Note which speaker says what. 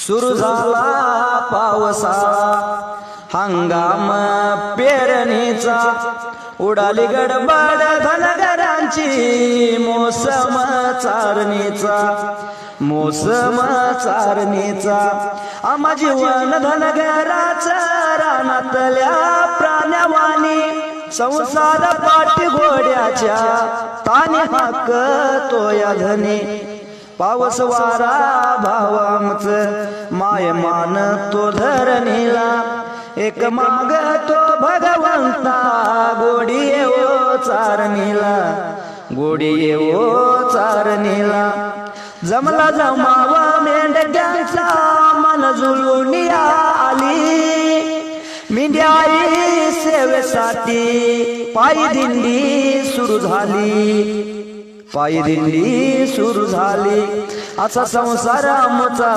Speaker 1: सुरू झाला पावसाळा हंगाम पेरणीचा उडाली गडबड धनगरांची मोसम चारणीचा आम्हा जीवन धनगराचा रानातल्या प्राण्यावानी संसार पाठी घोड्याच्या ताने हाक तो या धनी पावस वारा भाव आमचं मायमान तो धरणीला एक माग तो भगवंता गोडी येवो चारणीला जमला जमावा मेंढक्यांचा मन जुळून आली मेंढ्याई सेवेसाठी पायी दिंडी सुरू झाली असा संसार आमचा